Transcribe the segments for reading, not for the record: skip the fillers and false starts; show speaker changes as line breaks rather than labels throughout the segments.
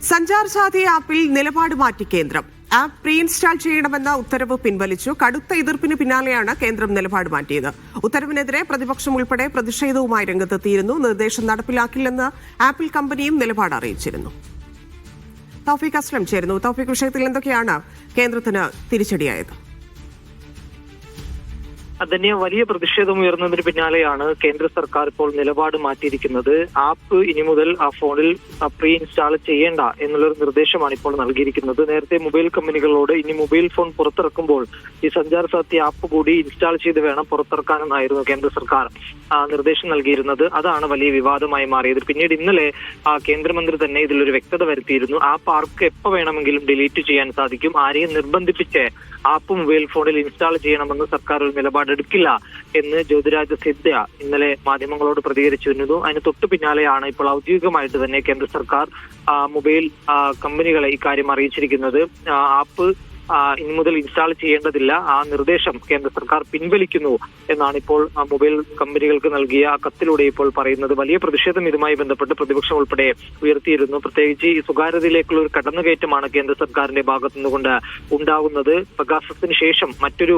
സഞ്ചാർ സാഥി ആപ്പിൽ നിലപാട് മാറ്റി കേന്ദ്രം. ആപ്പ് പ്രീ ഇൻസ്റ്റാൾ ചെയ്യണമെന്ന ഉത്തരവ് പിൻവലിച്ചു. കടുത്ത എതിർപ്പിന് പിന്നാലെയാണ് കേന്ദ്രം നിലപാട് മാറ്റിയത്. ഉത്തരവിനെതിരെ പ്രതിപക്ഷം ഉൾപ്പെടെ പ്രതിഷേധവുമായി രംഗത്തെത്തിയിരുന്നു. നിർദ്ദേശം നടപ്പിലാക്കില്ലെന്ന് ആപ്പിൾ കമ്പനിയും നിലപാട് അറിയിച്ചിരുന്നു. തൗഫീഖ് അസ്ലം ചേരുന്നു. തൗഫീഖ്, വിഷയത്തിൽ എന്തൊക്കെയാണ് കേന്ദ്രത്തിന് തിരിച്ചടിയായത്?
അതിന് വലിയ പ്രതിഷേധം ഉയർന്നതിന് പിന്നാലെയാണ് കേന്ദ്ര സർക്കാർ ഇപ്പോൾ നിലപാട് മാറ്റിയിരിക്കുന്നത്. ആപ്പ് ഇനി മുതൽ ആ ഫോണിൽ പ്രീ ഇൻസ്റ്റാൾ ചെയ്യേണ്ട എന്നുള്ളൊരു നിർദ്ദേശമാണ് ഇപ്പോൾ നൽകിയിരിക്കുന്നത്. നേരത്തെ മൊബൈൽ കമ്പനികളോട് ഇനി മൊബൈൽ ഫോൺ പുറത്തിറക്കുമ്പോൾ ഈ സഞ്ചാർ സാഥി ആപ്പ് കൂടി ഇൻസ്റ്റാൾ ചെയ്ത് വേണം പുറത്തിറക്കാനെന്നായിരുന്നു കേന്ദ്ര സർക്കാർ നിർദ്ദേശം നൽകിയിരുന്നത്. അതാണ് വലിയ വിവാദമായി മാറിയത്. പിന്നീട് ഇന്നലെ കേന്ദ്രമന്ത്രി തന്നെ ഇതിലൊരു വ്യക്തത വരുത്തിയിരുന്നു. ആപ്പ് ആർക്ക് എപ്പോൾ വേണമെങ്കിലും ഡിലീറ്റ് ചെയ്യാൻ സാധിക്കും. ആരെയും നിർബന്ധിപ്പിച്ച് ആപ്പ് മൊബൈൽ ഫോണിൽ ഇൻസ്റ്റാൾ ചെയ്യണമെന്ന് സർക്കാർ ഒരു നിലപാടെടുക്കില്ല എന്ന് ജ്യോതിരാദിത്യ സിന്ധ്യ ഇന്നലെ മാധ്യമങ്ങളോട് പ്രതികരിച്ചിരുന്നു. അതിന് തൊട്ടു പിന്നാലെയാണ് ഇപ്പോൾ ഔദ്യോഗികമായിട്ട് തന്നെ കേന്ദ്ര സർക്കാർ മൊബൈൽ കമ്പനികളെ ഇക്കാര്യം അറിയിച്ചിരിക്കുന്നത്. ആപ്പ് ഇനി മുതൽ ഇൻസ്റ്റാൾ ചെയ്യേണ്ടതില്ല, ആ നിർദ്ദേശം കേന്ദ്ര സർക്കാർ പിൻവലിക്കുന്നു എന്നാണ് ഇപ്പോൾ മൊബൈൽ കമ്പനികൾക്ക് നൽകിയ കത്തിലൂടെ ഇപ്പോൾ പറയുന്നത്. വലിയ പ്രതിഷേധം ഇതുമായി ബന്ധപ്പെട്ട് പ്രതിപക്ഷം ഉൾപ്പെടെ ഉയർത്തിയിരുന്നു. പ്രത്യേകിച്ച് ഈ സ്വകാര്യതയിലേക്കുള്ള ഒരു കടന്നുകയറ്റമാണ് കേന്ദ്ര സർക്കാരിന്റെ ഭാഗത്തു നിന്നുകൊണ്ട് ഉണ്ടാകുന്നത്. പ്രകാശത്തിന് ശേഷം മറ്റൊരു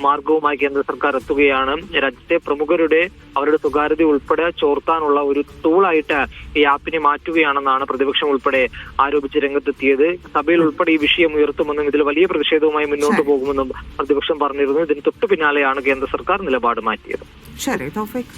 മാർഗവുമായി കേന്ദ്ര സർക്കാർ എത്തുകയാണ്. രാജ്യത്തെ പ്രമുഖരുടെ അവരുടെ സ്വകാര്യത ഉൾപ്പെടെ ചോർത്താനുള്ള ഒരു ടൂളായിട്ട് ഈ ആപ്പിനെ മാറ്റുകയാണെന്നാണ് പ്രതിപക്ഷം ഉൾപ്പെടെ ആരോപിച്ച് രംഗത്തെത്തിയത്. സഭയിൽ ഉൾപ്പെടെ ഈ വിഷയം ഉയർത്തുമെന്നും ഇതിൽ വലിയ പ്രതിഷേധവുമായി മുന്നോട്ട് പോകുമെന്നും പ്രതിപക്ഷം പറഞ്ഞിരുന്നു. ഇതിന് തൊട്ടു പിന്നാലെയാണ് കേന്ദ്ര സർക്കാർ നിലപാട് മാറ്റിയത്.
ശരി, തൗഫീഖ്.